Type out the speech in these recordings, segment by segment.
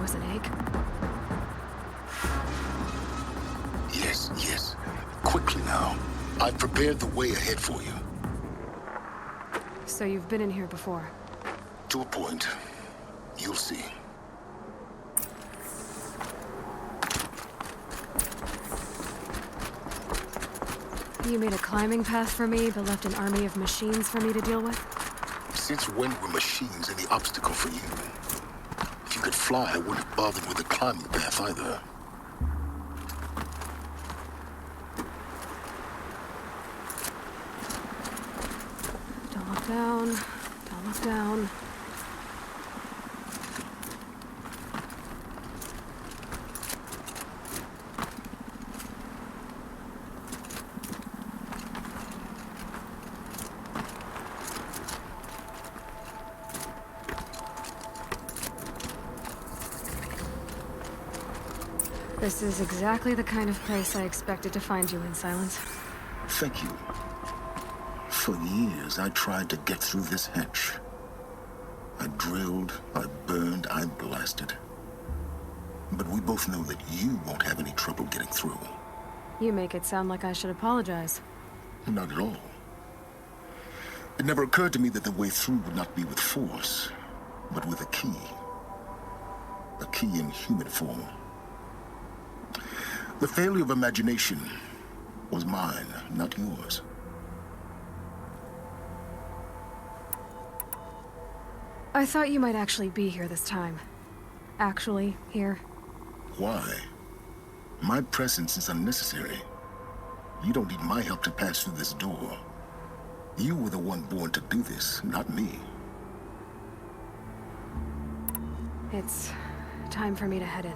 was an egg? Yes, yes. Quickly now. I've prepared the way ahead for you. So you've been in here before? To a point. You'll see. You made a climbing path for me, but left an army of machines for me to deal with? Since when were machines any obstacle for you? If you could fly, I wouldn't have bothered with the climbing path either. Don't look down. Don't look down. This is exactly the kind of place I expected to find you in, Silence. Thank you. For years, I tried to get through this hatch. I drilled, I burned, I blasted. But we both know that you won't have any trouble getting through. You make it sound like I should apologize. Not at all. It never occurred to me that the way through would not be with force, but with a key. A key in human form. The failure of imagination was mine, not yours. I thought you might actually be here this time. Actually, here. Why? My presence is unnecessary. You don't need my help to pass through this door. You were the one born to do this, not me. It's time for me to head in.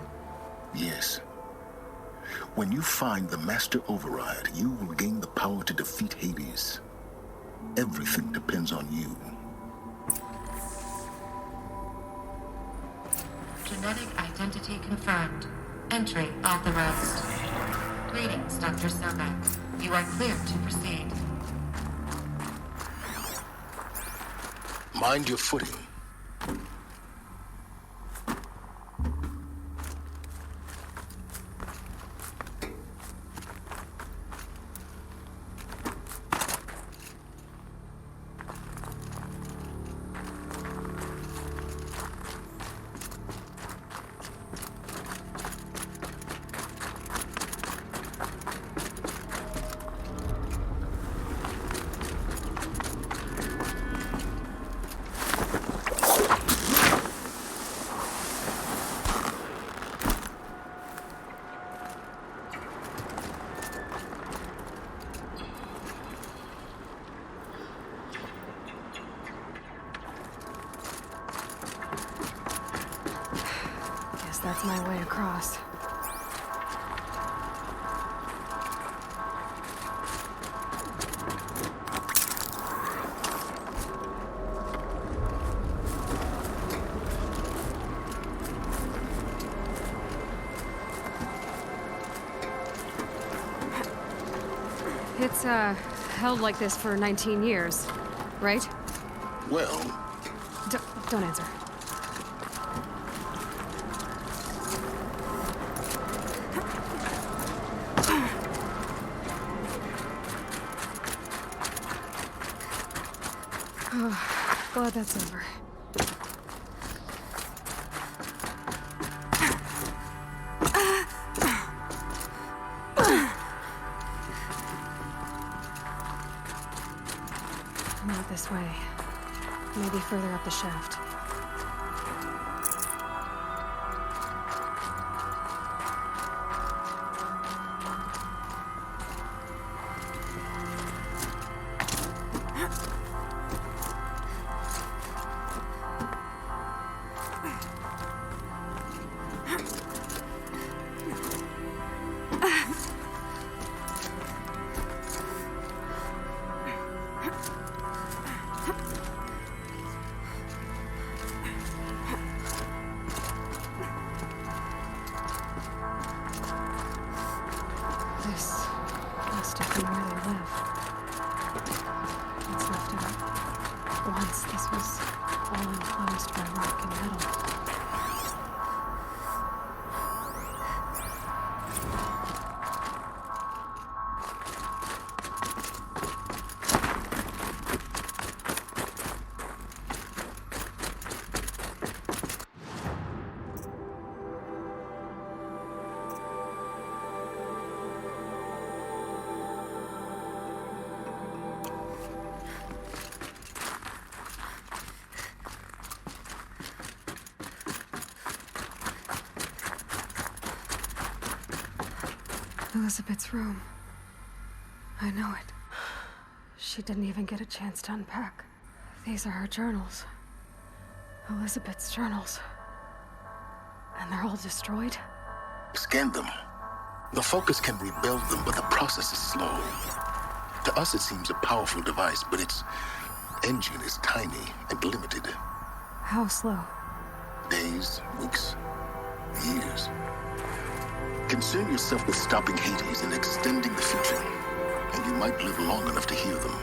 Yes. When you find the Master Override, you will gain the power to defeat Hades. Everything depends on you. Genetic identity confirmed. Entry authorized. Greetings, Dr. Sobek. You are clear to proceed. Mind your footing. That's my way across. It's, held like this for 19 years, right? Well... Don't answer. Glad that's over. Not this way. Maybe further up the shaft. Elizabeth's room. I know it. She didn't even get a chance to unpack. These are her journals. Elizabeth's journals. And they're all destroyed? Scan them. The Focus can rebuild them, but the process is slow. To us, it seems a powerful device, but its engine is tiny and limited. How slow? Days, weeks, years. Concern yourself with stopping Hades and extending the future, and you might live long enough to hear them.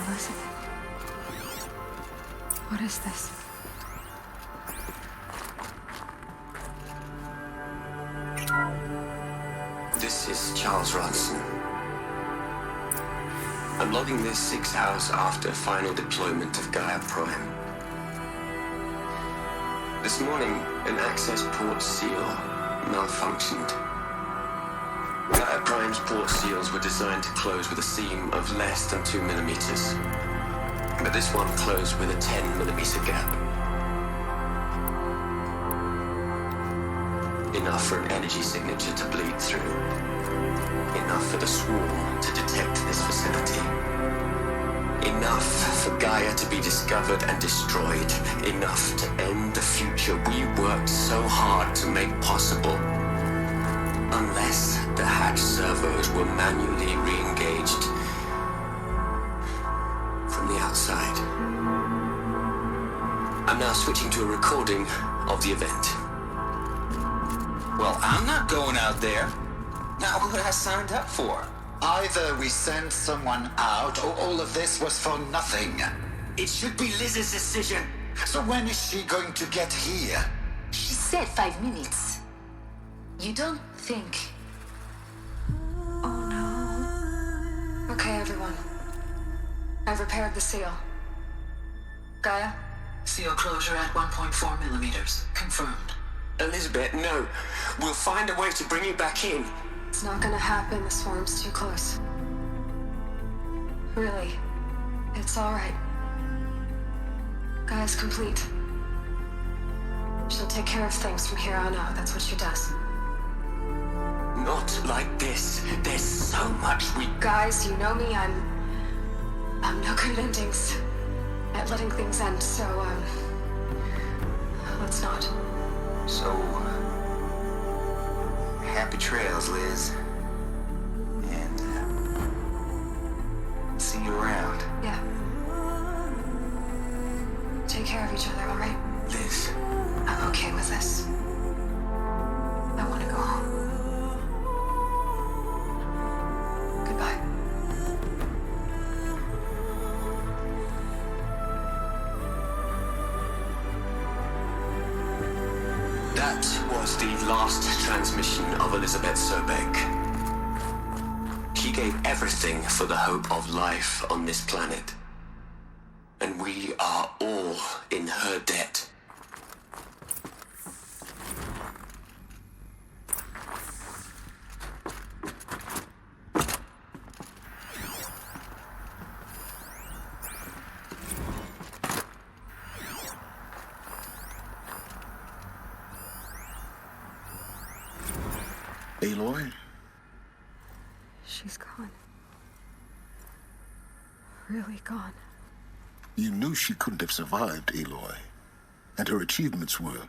Elizabeth. What is this? This is Charles Ronson. I'm logging this 6 hours after final deployment of Gaia Prime. This morning, an access port seal malfunctioned. Gaia Prime's port seals were designed to close with a seam of less than 2 millimeters. But this one closed with a 10 millimeter gap. Enough for an energy signature to bleed through. Enough for the swarm to detect this facility. Enough for Gaia to be discovered and destroyed. Enough to end the future we worked so hard to make possible. Unless the hatch servos were manually re-engaged from the outside. I'm now switching to a recording of the event. Well, I'm not going out there. Now, what I signed up for? Either we send someone out, or all of this was for nothing. It should be Liz's decision. So when is she going to get here? She said 5 minutes. You don't think... Oh no. Okay, everyone. I've repaired the seal. Gaia? Seal closure at 1.4 millimeters. Confirmed. Elizabeth, no. We'll find a way to bring you back in. It's not gonna happen. The swarm's too close. Really. It's alright. Gaia's complete. She'll take care of things from here on out. That's what she does. Not like this. There's so much we... Guys, you know me. I'm no good at endings. At letting things end, so, let's not. So, happy trails, Liz. And, see you around. Yeah. Take care of each other, alright? Liz. I'm okay with this. I want to go home. Goodbye. That was the last transmission of Elizabeth Sobek. She gave everything for the hope of life on this planet. And we are all in her debt. Aloy? She's gone. Really gone. You knew she couldn't have survived, Aloy. And her achievements were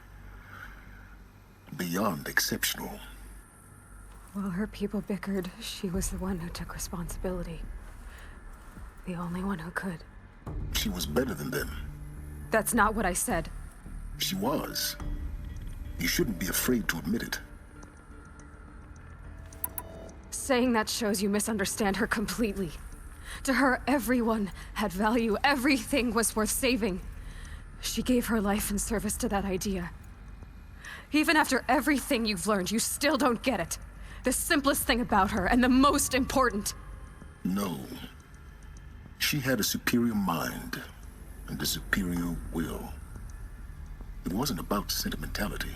beyond exceptional. While her people bickered, she was the one who took responsibility. The only one who could. She was better than them. That's not what I said. She was. You shouldn't be afraid to admit it. Saying that shows you misunderstand her completely. To her, everyone had value. Everything was worth saving. She gave her life in service to that idea. Even after everything you've learned, you still don't get it. The simplest thing about her, and the most important. No. She had a superior mind and a superior will. It wasn't about sentimentality.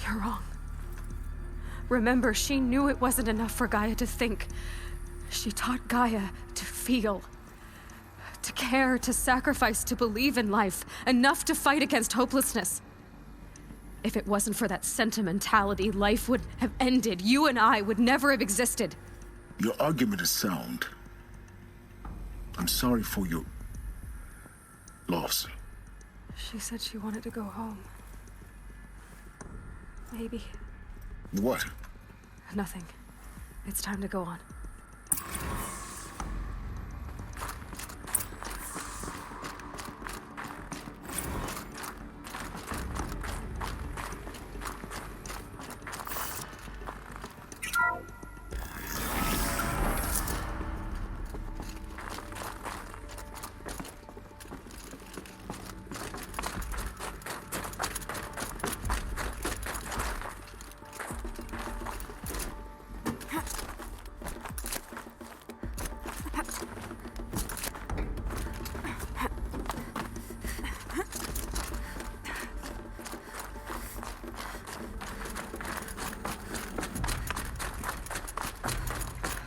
You're wrong. Remember, she knew it wasn't enough for Gaia to think. She taught Gaia to feel. To care, to sacrifice, to believe in life. Enough to fight against hopelessness. If it wasn't for that sentimentality, life would have ended. You and I would never have existed. Your argument is sound. I'm sorry for your loss. She said she wanted to go home. Maybe. What? Nothing. It's time to go on.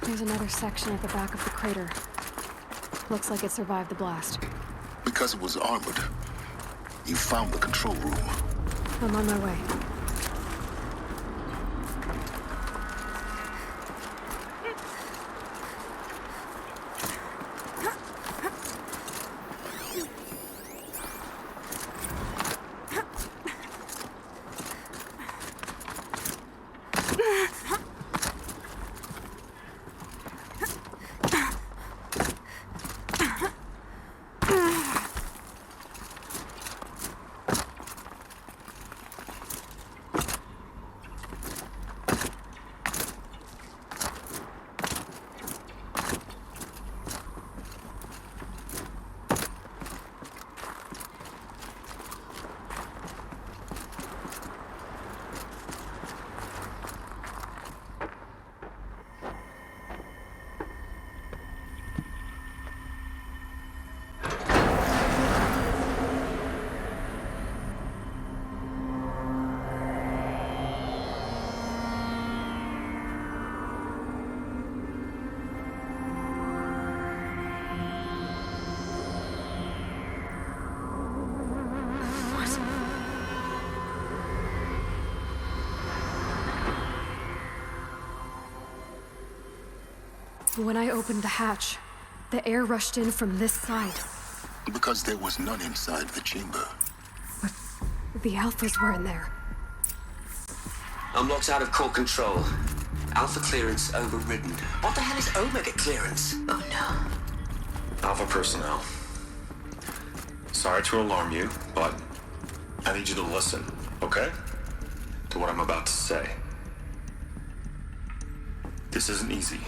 There's another section at the back of the crater. Looks like it survived the blast. Because it was armored. You found the control room. I'm on my way. When I opened the hatch, the air rushed in from this side. Because there was none inside the chamber. But the Alphas were in there. I'm locked out of core control. Alpha clearance overridden. What the hell is Omega clearance? Oh no. Alpha personnel. Sorry to alarm you, but I need you to listen, okay? To what I'm about to say. This isn't easy.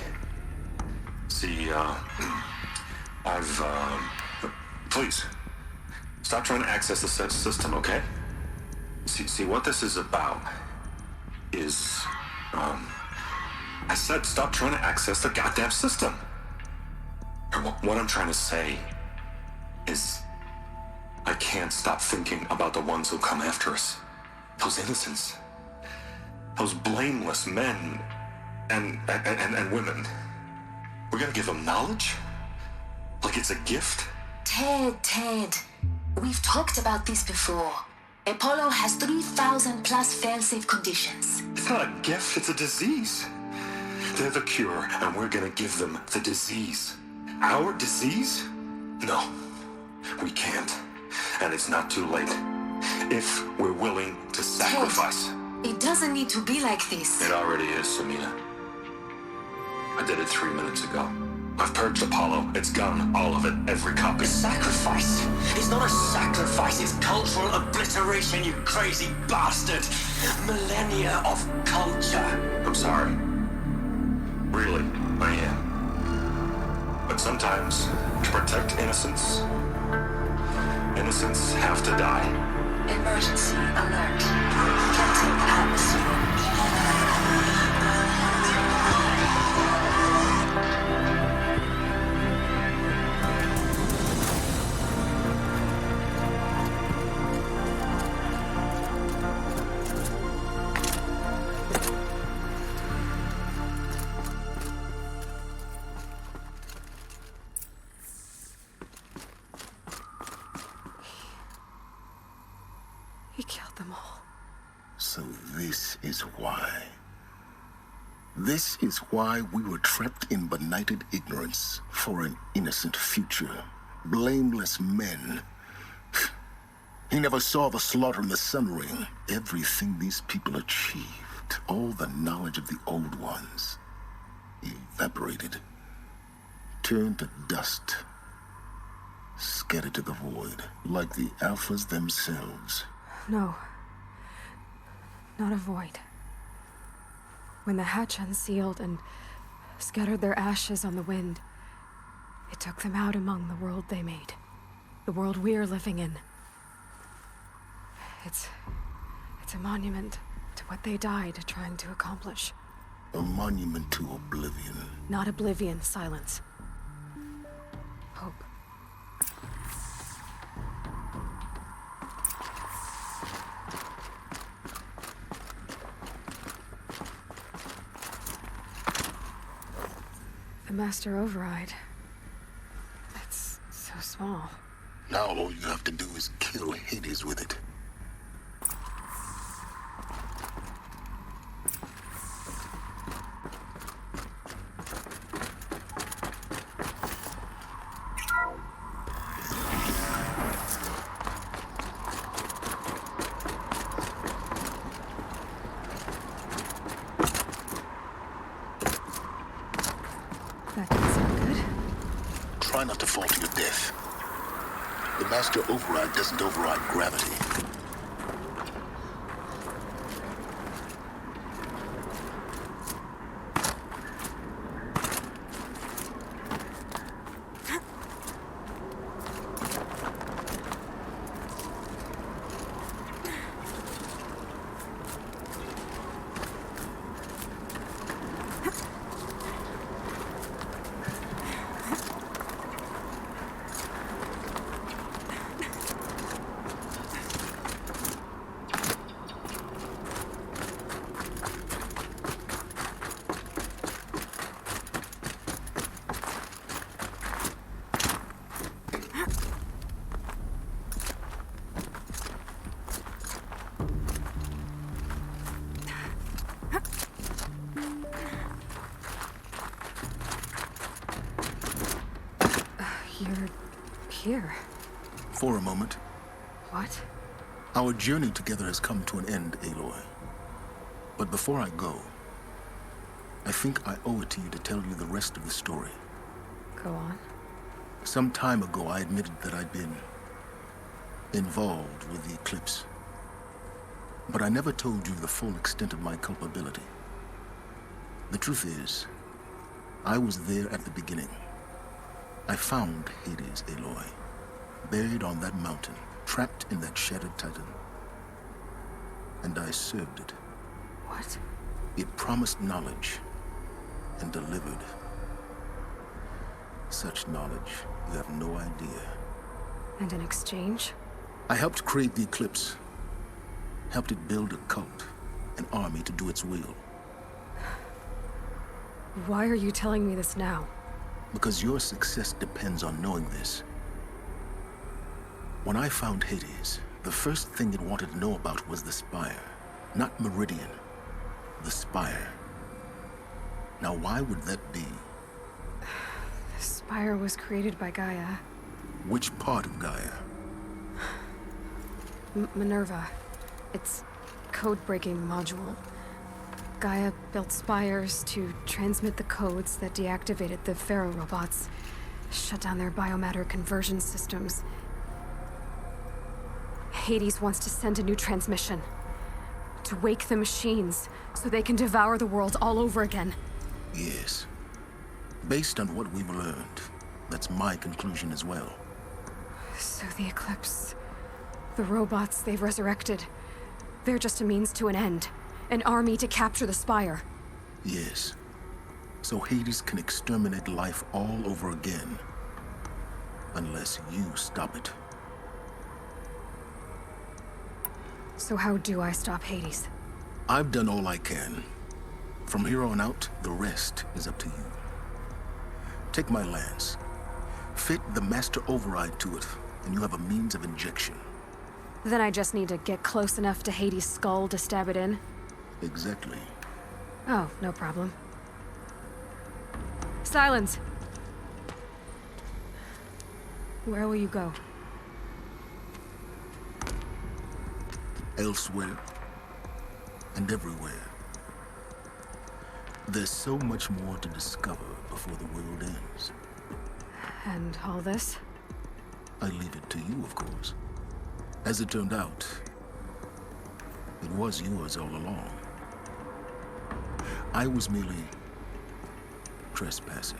See, please, stop trying to access the system, okay? See, what this is about is, I said stop trying to access the goddamn system. Or what I'm trying to say is, I can't stop thinking about the ones who come after us. Those innocents. Those blameless men and women. We're gonna give them knowledge? Like it's a gift? Ted. We've talked about this before. Apollo has 3,000 plus fail-safe conditions. It's not a gift, it's a disease. They're the cure, and we're gonna give them the disease. Our disease? No, we can't. And it's not too late. If we're willing to sacrifice. Ted, it doesn't need to be like this. It already is, Samina. I did it 3 minutes ago. I've purged Apollo. It's gone. All of it. Every copy. A sacrifice? It's not a sacrifice. It's cultural obliteration, you crazy bastard. Millennia of culture. I'm sorry. Really, I am. But sometimes, to protect innocence, innocents have to die. Emergency alert. Captain atmosphere. This is why. This is why we were trapped in benighted ignorance for an innocent future. Blameless men. He never saw the slaughter in the Sun Ring. Everything these people achieved, all the knowledge of the old ones, evaporated, turned to dust, scattered to the void, like the Alphas themselves. No. Not a void. When the hatch unsealed and scattered their ashes on the wind, it took them out among the world they made. The world we're living in. It's a monument to what they died trying to accomplish. A monument to oblivion. Not oblivion, silence. Hope. The master override. It's so small. Now all you have to do is kill Hades with it. That didn't sound good. Try not to fall to your death. The master override doesn't override gravity. You're here. For a moment. What? Our journey together has come to an end, Aloy. But before I go, I think I owe it to you to tell you the rest of the story. Go on. Some time ago, I admitted that I'd been involved with the eclipse. But I never told you the full extent of my culpability. The truth is, I was there at the beginning. I found Hades, Aloy, buried on that mountain, trapped in that shattered titan. And I served it. What? It promised knowledge and delivered. Such knowledge, you have no idea. And in exchange? I helped create the eclipse. Helped it build a cult, an army to do its will. Why are you telling me this now? Because your success depends on knowing this. When I found Hades, the first thing it wanted to know about was the Spire. Not Meridian. The Spire. Now why would that be? The Spire was created by Gaia. Which part of Gaia? Minerva. It's code-breaking module. Gaia built spires to transmit the codes that deactivated the Pharaoh robots, shut down their biomatter conversion systems. Hades wants to send a new transmission. To wake the machines, so they can devour the world all over again. Yes. Based on what we've learned, that's my conclusion as well. So the Eclipse, the robots they've resurrected, they're just a means to an end. An army to capture the Spire. Yes. So Hades can exterminate life all over again. Unless you stop it. So how do I stop Hades? I've done all I can. From here on out, the rest is up to you. Take my lance. Fit the master override to it, and you have a means of injection. Then I just need to get close enough to Hades' skull to stab it in? Exactly. Oh, no problem. Silence! Where will you go? Elsewhere. And everywhere. There's so much more to discover before the world ends. And all this? I leave it to you, of course. As it turned out, it was yours all along. I was merely trespassing.